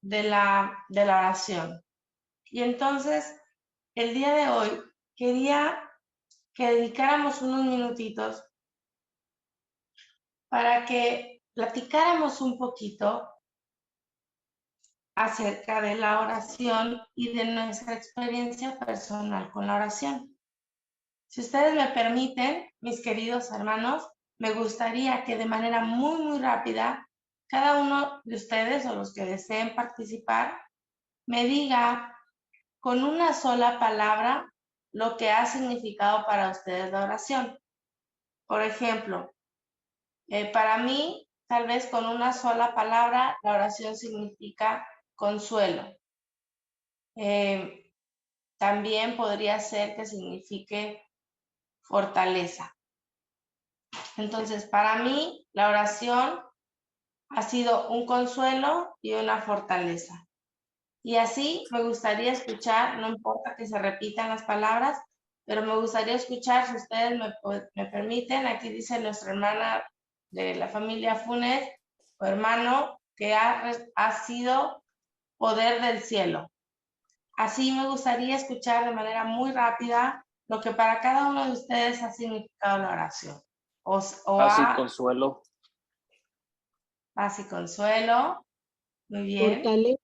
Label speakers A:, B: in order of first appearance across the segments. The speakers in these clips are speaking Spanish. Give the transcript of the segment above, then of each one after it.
A: de la oración. Y entonces, el día de hoy quería que dedicáramos unos minutitos para que platicáramos un poquito acerca de la oración y de nuestra experiencia personal con la oración. Si ustedes me permiten, mis queridos hermanos, me gustaría que de manera muy rápida, cada uno de ustedes o los que deseen participar, me diga con una sola palabra lo que ha significado para ustedes la oración. Por ejemplo, para mí, tal vez con una sola palabra, la oración significa consuelo. También podría ser que signifique fortaleza. Entonces, para mí, la oración ha sido un consuelo y una fortaleza. Y así me gustaría escuchar, no importa que se repitan las palabras, pero me gustaría escuchar, si ustedes me permiten, aquí dice nuestra hermana de la familia Funes, o hermano, que ha sido poder del cielo. Así me gustaría escuchar de manera muy rápida lo que para cada uno de ustedes ha significado la oración.
B: Paz y consuelo.
A: Paz y consuelo. Muy bien.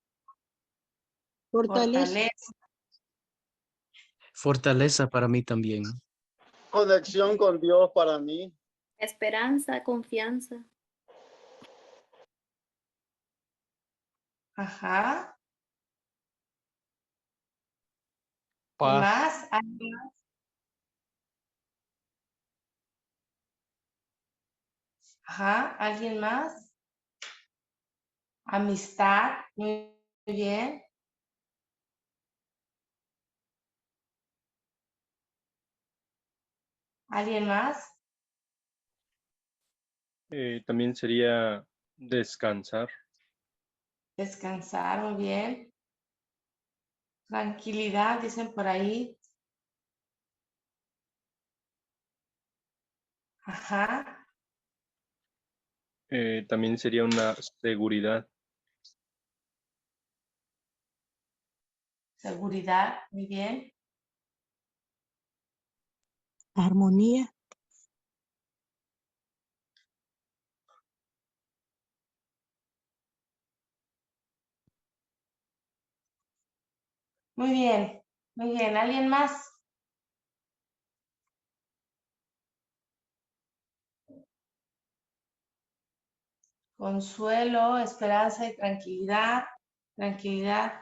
A: Fortaleza.
C: Fortaleza para mí también.
D: Conexión con Dios para mí.
E: Esperanza, confianza.
A: Ajá.
B: Paz.
A: ¿Más? ¿Alguien más? Ajá. ¿Alguien más? Amistad. Muy bien. ¿Alguien más?
B: También sería descansar.
A: Descansar. Muy bien. Tranquilidad, dicen por ahí. Ajá.
B: También sería una seguridad.
A: Seguridad. Muy bien.
F: Armonía.
A: Muy bien. Muy bien. ¿Alguien más? Consuelo, esperanza y tranquilidad. Tranquilidad.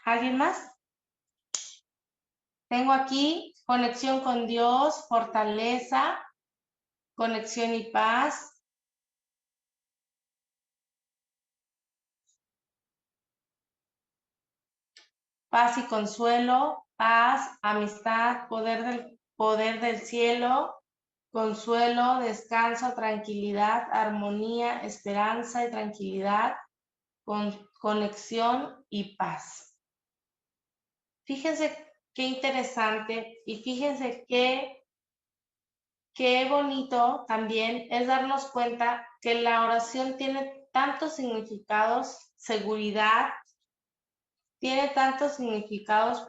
A: ¿Alguien más? Tengo aquí conexión con Dios, fortaleza, conexión y paz. Paz y consuelo, paz, amistad, poder del cielo, consuelo, descanso, tranquilidad, armonía, esperanza y tranquilidad, conexión y paz. Fíjense qué interesante y fíjense qué bonito también es darnos cuenta que la oración tiene tantos significados, seguridad, tiene tantos significados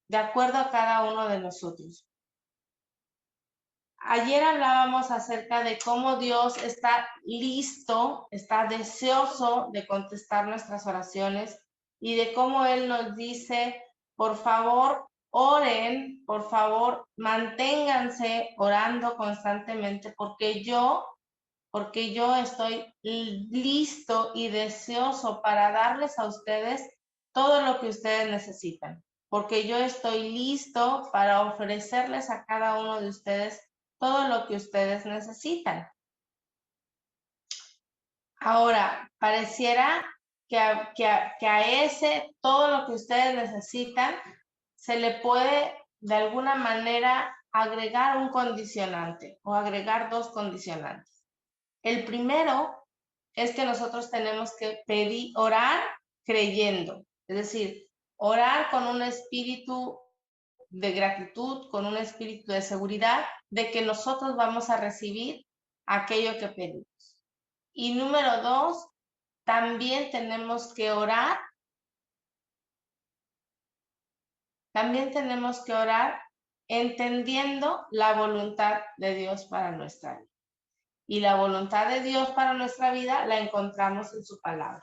A: de acuerdo a cada uno de nosotros. Ayer hablábamos acerca de cómo Dios está listo, está deseoso de contestar nuestras oraciones y de cómo Él nos dice, por favor, oren, por favor, manténganse orando constantemente porque yo estoy listo y deseoso para darles a ustedes todo lo que ustedes necesitan, porque yo estoy listo para ofrecerles a cada uno de ustedes todo lo que ustedes necesitan. Ahora, pareciera que a ese, todo lo que ustedes necesitan, se le puede de alguna manera agregar un condicionante o agregar dos condicionantes. El primero es que nosotros tenemos que orar creyendo. Es decir, Orar con un espíritu de gratitud, con un espíritu de seguridad de que nosotros vamos a recibir aquello que pedimos. Y número 2, también tenemos que orar. También tenemos que orar entendiendo la voluntad de Dios para nuestra vida. Y la voluntad de Dios para nuestra vida la encontramos en su palabra.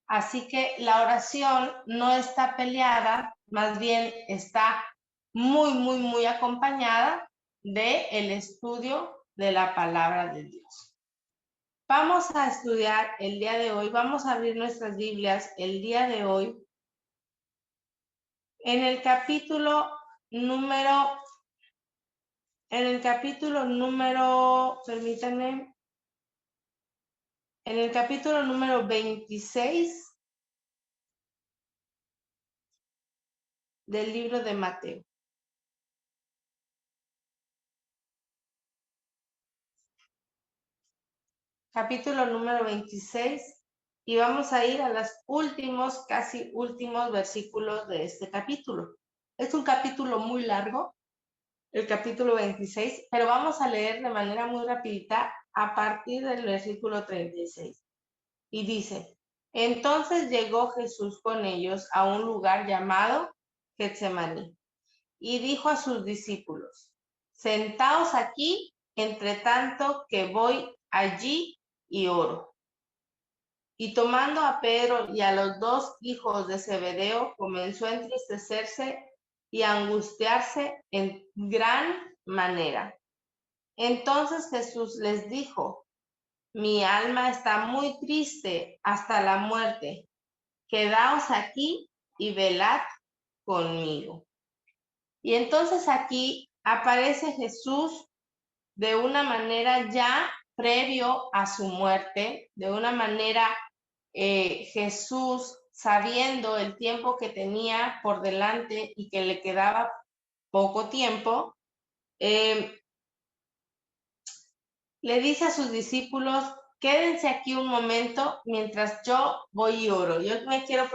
A: Así que la oración no está peleada, más bien está muy acompañada del estudio de la palabra de Dios. Vamos a estudiar el día de hoy, vamos a abrir nuestras Biblias el día de hoy en el capítulo número, permítanme, en el capítulo número 26 del libro de Mateo. Capítulo número 26, y vamos a ir a los últimos, casi últimos versículos de este capítulo. Es un capítulo muy largo, el capítulo 26, pero vamos a leer de manera muy rapidita a partir del versículo 36. Y dice: entonces llegó Jesús con ellos a un lugar llamado Getsemaní, y dijo a sus discípulos: sentaos aquí, entre tanto que voy allí y oro. Y tomando a Pedro y a los 2 hijos de Zebedeo, comenzó a entristecerse y a angustiarse en gran manera. Entonces Jesús les dijo: mi alma está muy triste hasta la muerte. Quedaos aquí y velad conmigo. Y entonces aquí aparece Jesús de una manera ya previo a su muerte, de una manera Jesús sabiendo el tiempo que tenía por delante y que le quedaba poco tiempo, le dice a sus discípulos: quédense aquí un momento mientras yo voy y oro. Yo me quiero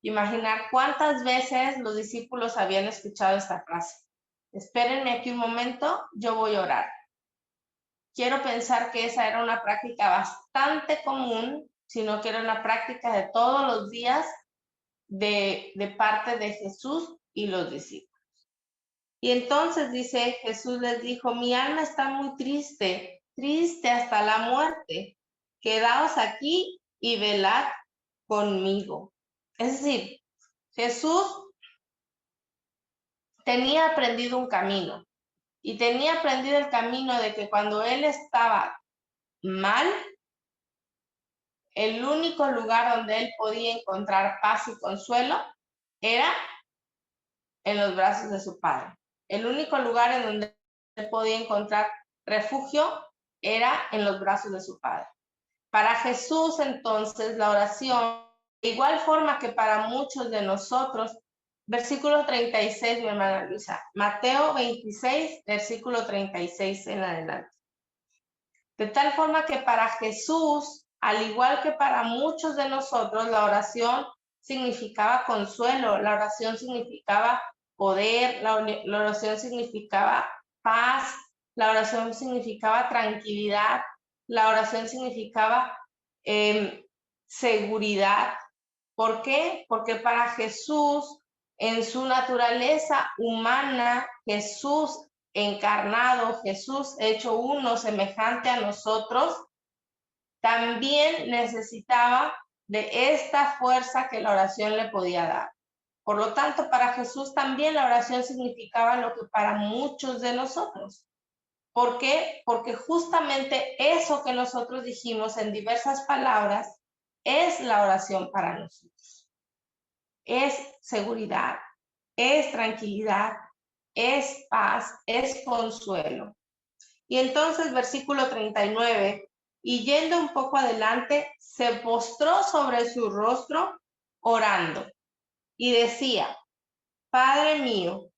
A: imaginar cuántas veces los discípulos habían escuchado esta frase: espérenme aquí un momento, yo voy a orar. Quiero pensar que esa era una práctica bastante común, sino que era una práctica de todos los días de parte de Jesús y los discípulos. Y entonces dice, Jesús les dijo: mi alma está muy triste, triste hasta la muerte. Quedaos aquí y velad conmigo. Es decir, Jesús tenía aprendido un camino, y tenía aprendido el camino de que cuando él estaba mal, el único lugar donde él podía encontrar paz y consuelo era en los brazos de su Padre. El único lugar en donde él podía encontrar refugio era en los brazos de su Padre. Para Jesús, entonces, la oración, de igual forma que para muchos de nosotros, versículo 36, mi hermana Luisa, Mateo 26, versículo 36 en adelante. De tal forma que para Jesús, al igual que para muchos de nosotros, la oración significaba consuelo, la oración significaba poder, la oración significaba paz, la oración significaba tranquilidad, la oración significaba seguridad. ¿Por qué? Porque para Jesús, en su naturaleza humana, Jesús encarnado, Jesús hecho uno semejante a nosotros, también necesitaba de esta fuerza que la oración le podía dar. Por lo tanto, para Jesús también la oración significaba lo que para muchos de nosotros. ¿Por qué? Porque justamente eso que nosotros dijimos en diversas palabras es la oración para nosotros. Es seguridad, es tranquilidad, es paz, es consuelo. Y entonces, versículo 39, y yendo un poco adelante, se postró sobre su rostro orando y decía: Padre mío,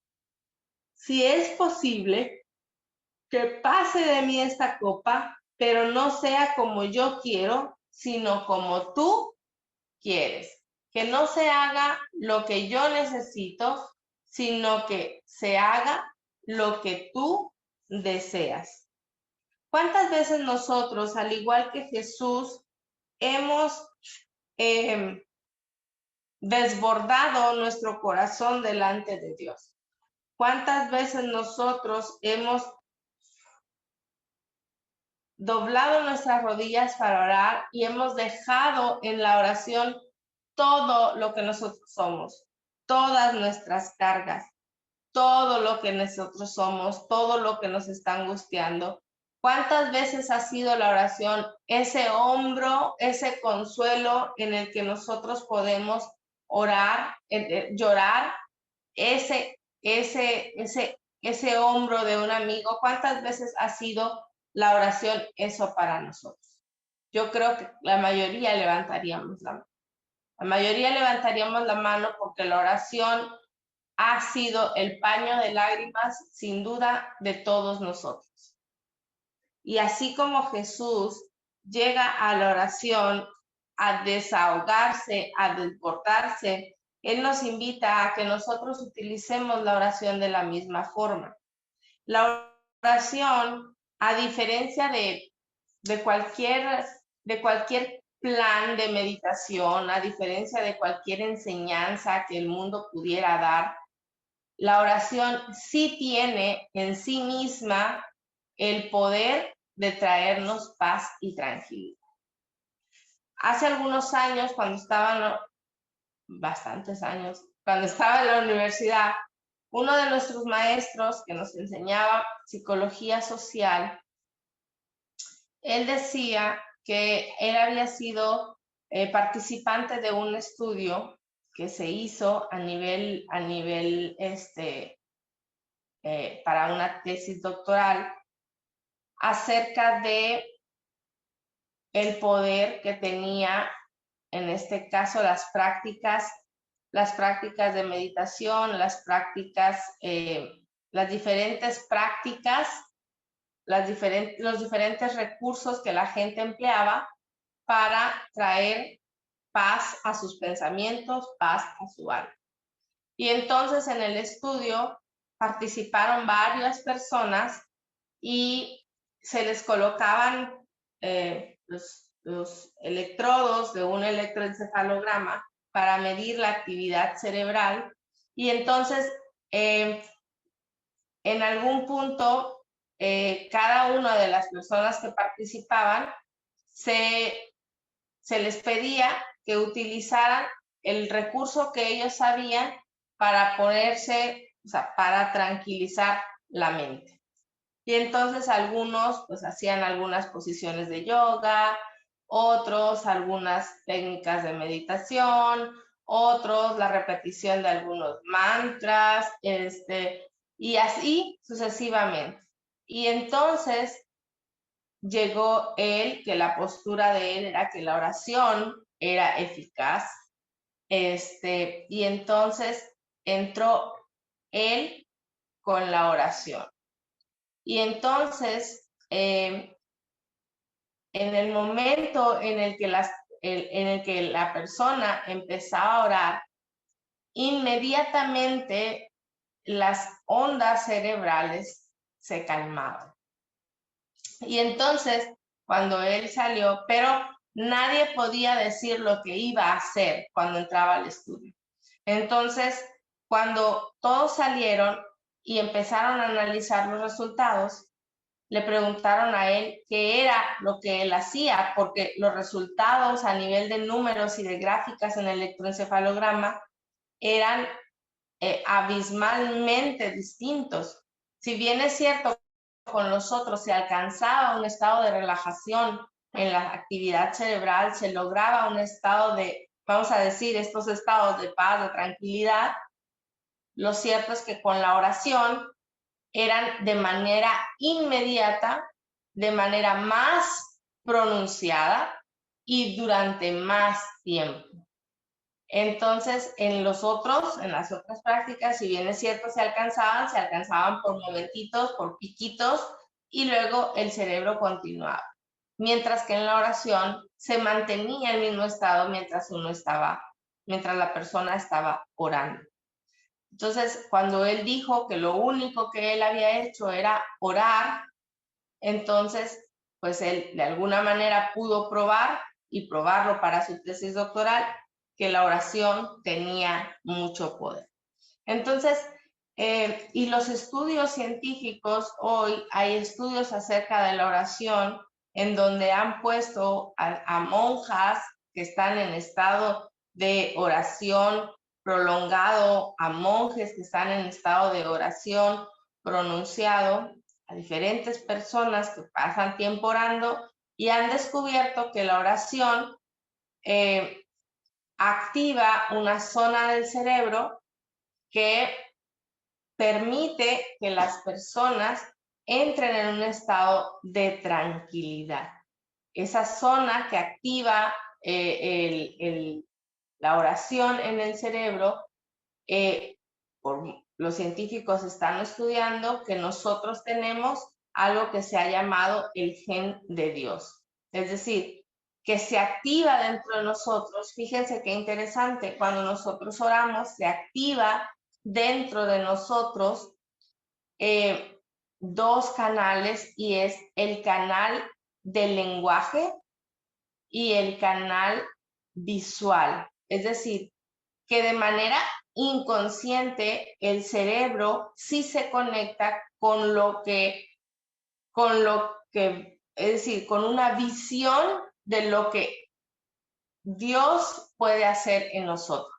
A: si es posible, que pase de mí esta copa, pero no sea como yo quiero, sino como tú quieres. que no se haga lo que yo necesito, sino que se haga lo que tú deseas. ¿Cuántas veces nosotros, al igual que Jesús, hemos desbordado nuestro corazón delante de Dios? ¿Cuántas veces nosotros hemos doblado nuestras rodillas para orar y hemos dejado en la oración todo lo que nosotros somos, todas nuestras cargas, todo lo que nosotros somos, todo lo que nos está angustiando? ¿Cuántas veces ha sido la oración ese hombro, ese consuelo en el que nosotros podemos orar, llorar, ese hombro de un amigo? ¿Cuántas veces ha sido la oración eso para nosotros? Yo creo que la mayoría levantaríamos la mano. La mayoría levantaríamos la mano porque la oración ha sido el paño de lágrimas, sin duda, de todos nosotros. Y así como Jesús llega a la oración a desahogarse, a desbordarse, Él nos invita a que nosotros utilicemos la oración de la misma forma. La oración, a diferencia de cualquier plan de meditación, a diferencia de cualquier enseñanza que el mundo pudiera dar, la oración sí tiene en sí misma el poder de traernos paz y tranquilidad. Hace algunos años, bastantes años, cuando estaba en la universidad, uno de nuestros maestros que nos enseñaba psicología social, él decía que él había sido participante de un estudio que se hizo para una tesis doctoral acerca de el poder que tenía, en este caso, las prácticas de meditación, las diferentes prácticas, los diferentes recursos que la gente empleaba para traer paz a sus pensamientos, paz a su alma. Y entonces en el estudio participaron varias personas y se les colocaban los electrodos de un electroencefalograma para medir la actividad cerebral, y entonces en algún punto cada una de las personas que participaban se les pedía que utilizaran el recurso que ellos sabían para para tranquilizar la mente. Y entonces algunos pues hacían algunas posiciones de yoga, otros algunas técnicas de meditación, otros la repetición de algunos mantras, y así sucesivamente. Y entonces llegó él, que la postura de él era que la oración era eficaz, y entonces entró él con la oración. Y entonces, en el momento en el que la persona empezaba a orar, inmediatamente las ondas cerebrales se calmaban. Y entonces, cuando él salió, pero nadie podía decir lo que iba a hacer cuando entraba al estudio. Entonces, cuando todos salieron y empezaron a analizar los resultados, le preguntaron a él qué era lo que él hacía, porque los resultados a nivel de números y de gráficas en el electroencefalograma eran abismalmente distintos. Si bien es cierto, con nosotros se alcanzaba un estado de relajación en la actividad cerebral, se lograba un estado de, vamos a decir, estos estados de paz, de tranquilidad, lo cierto es que con la oración eran de manera inmediata, de manera más pronunciada y durante más tiempo. Entonces, en las otras prácticas, si bien es cierto, se alcanzaban por momentitos, por piquitos, y luego el cerebro continuaba. Mientras que en la oración se mantenía el mismo estado mientras uno estaba mientras la persona estaba orando. Entonces, cuando él dijo que lo único que él había hecho era orar, entonces, pues él de alguna manera pudo probar y probarlo para su tesis doctoral, que la oración tenía mucho poder. Entonces, y los estudios científicos, hoy hay estudios acerca de la oración en donde han puesto a monjas que están en estado de oración prolongado, a monjes que están en estado de oración pronunciado, a diferentes personas que pasan tiempo orando y han descubierto que la oración activa una zona del cerebro que permite que las personas entren en un estado de tranquilidad. Esa zona que activa la oración en el cerebro, los científicos están estudiando que nosotros tenemos algo que se ha llamado el gen de Dios. Es decir, que se activa dentro de nosotros. Fíjense qué interesante, cuando nosotros oramos, se activa dentro de nosotros dos canales, y es el canal del lenguaje y el canal visual. Es decir, que de manera inconsciente el cerebro sí se conecta con lo que, es decir, con una visión de lo que Dios puede hacer en nosotros.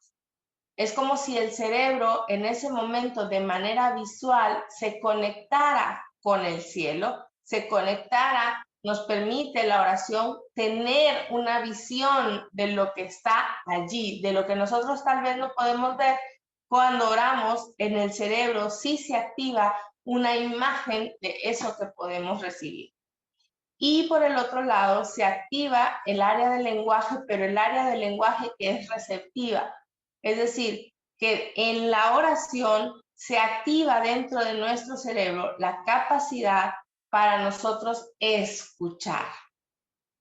A: Es como si el cerebro en ese momento de manera visual se conectara con el cielo, se conectara, nos permite la oración tener una visión de lo que está allí, de lo que nosotros tal vez no podemos ver. Cuando oramos, en el cerebro sí se activa una imagen de eso que podemos recibir. Y por el otro lado, se activa el área del lenguaje, pero el área del lenguaje que es receptiva. Es decir, que en la oración se activa dentro de nuestro cerebro la capacidad para nosotros escuchar,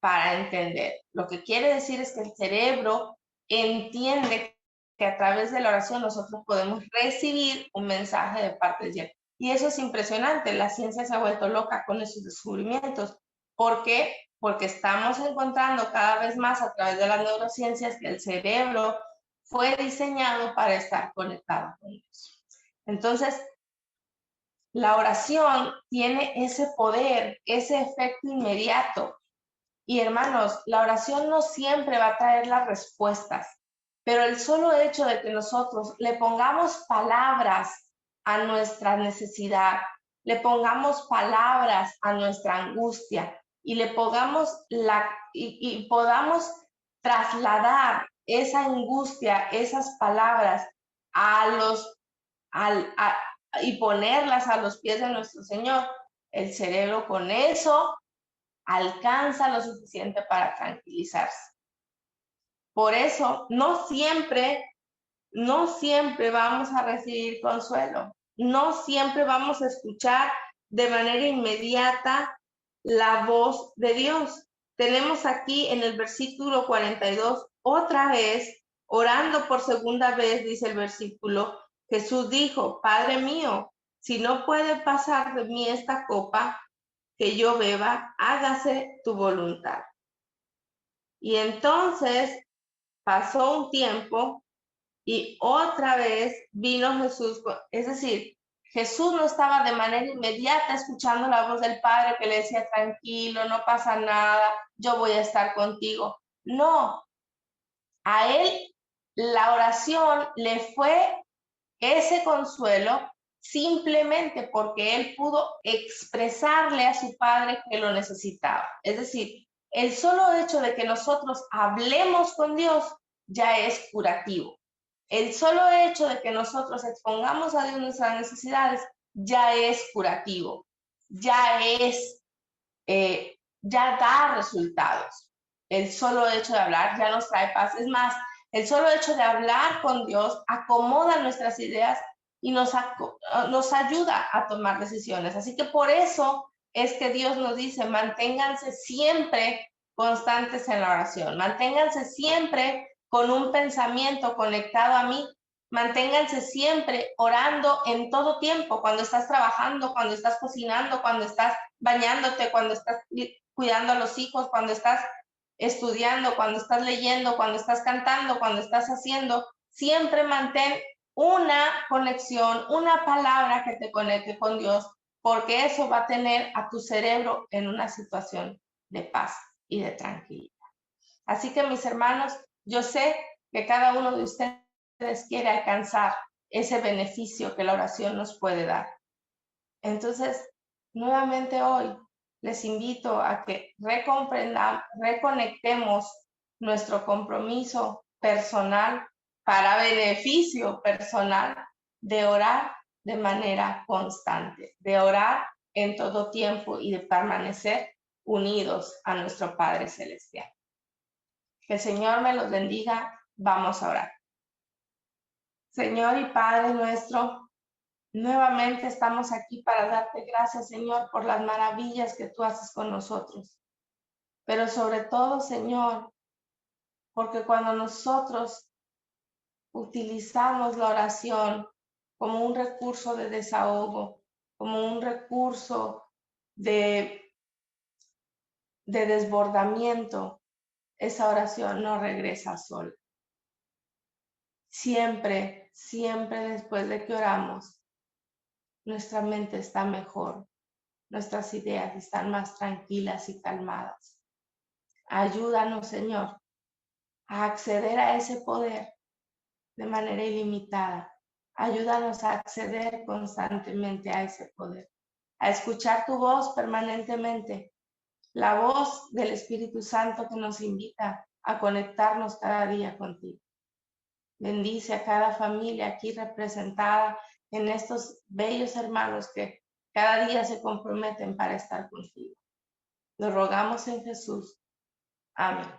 A: para entender. Lo que quiere decir es que el cerebro entiende que a través de la oración nosotros podemos recibir un mensaje de parte de Dios. Y eso es impresionante. La ciencia se ha vuelto loca con esos descubrimientos. ¿Por qué? Porque estamos encontrando cada vez más a través de las neurociencias que el cerebro fue diseñado para estar conectado con Dios. Entonces, la oración tiene ese poder, ese efecto inmediato. Y hermanos, la oración no siempre va a traer las respuestas, pero el solo hecho de que nosotros le pongamos palabras a nuestra necesidad, le pongamos palabras a nuestra angustia y le pongamos y podamos trasladar esa angustia, esas palabras y ponerlas a los pies de nuestro Señor, el cerebro con eso alcanza lo suficiente para tranquilizarse. Por eso, no siempre vamos a recibir consuelo. No siempre vamos a escuchar de manera inmediata la voz de Dios. Tenemos aquí en el versículo 42, otra vez, orando por segunda vez, dice el versículo, Jesús dijo, Padre mío, si no puede pasar de mí esta copa, que yo beba, hágase tu voluntad. Y entonces pasó un tiempo y otra vez vino Jesús, es decir, Jesús no estaba de manera inmediata escuchando la voz del Padre que le decía, tranquilo, no pasa nada, yo voy a estar contigo. No, a él la oración le fue ese consuelo simplemente porque él pudo expresarle a su Padre que lo necesitaba. Es decir, el solo hecho de que nosotros hablemos con Dios ya es curativo. El solo hecho de que nosotros expongamos a Dios nuestras necesidades ya es curativo, ya da resultados. El solo hecho de hablar ya nos trae paz. Es más, el solo hecho de hablar con Dios acomoda nuestras ideas y nos ayuda a tomar decisiones. Así que por eso es que Dios nos dice, manténganse siempre constantes en la oración, manténganse siempre con un pensamiento conectado a mí. Manténganse siempre orando en todo tiempo, cuando estás trabajando, cuando estás cocinando, cuando estás bañándote, cuando estás cuidando a los hijos, cuando estás estudiando, cuando estás leyendo, cuando estás cantando, cuando estás haciendo. Siempre mantén una conexión, una palabra que te conecte con Dios, porque eso va a tener a tu cerebro en una situación de paz y de tranquilidad. Así que, mis hermanos, yo sé que cada uno de ustedes quiere alcanzar ese beneficio que la oración nos puede dar. Entonces, nuevamente hoy les invito a que reconectemos nuestro compromiso personal para beneficio personal de orar de manera constante, de orar en todo tiempo y de permanecer unidos a nuestro Padre Celestial. Que el Señor me los bendiga. Vamos a orar. Señor y Padre nuestro, nuevamente estamos aquí para darte gracias, Señor, por las maravillas que tú haces con nosotros. Pero sobre todo, Señor, porque cuando nosotros utilizamos la oración como un recurso de desahogo, como un recurso de desbordamiento, esa oración no regresa sola. Siempre, siempre después de que oramos, nuestra mente está mejor, nuestras ideas están más tranquilas y calmadas. Ayúdanos, Señor, a acceder a ese poder de manera ilimitada. Ayúdanos a acceder constantemente a ese poder, a escuchar tu voz permanentemente, la voz del Espíritu Santo que nos invita a conectarnos cada día contigo. Bendice a cada familia aquí representada en estos bellos hermanos que cada día se comprometen para estar contigo. Lo rogamos en Jesús. Amén.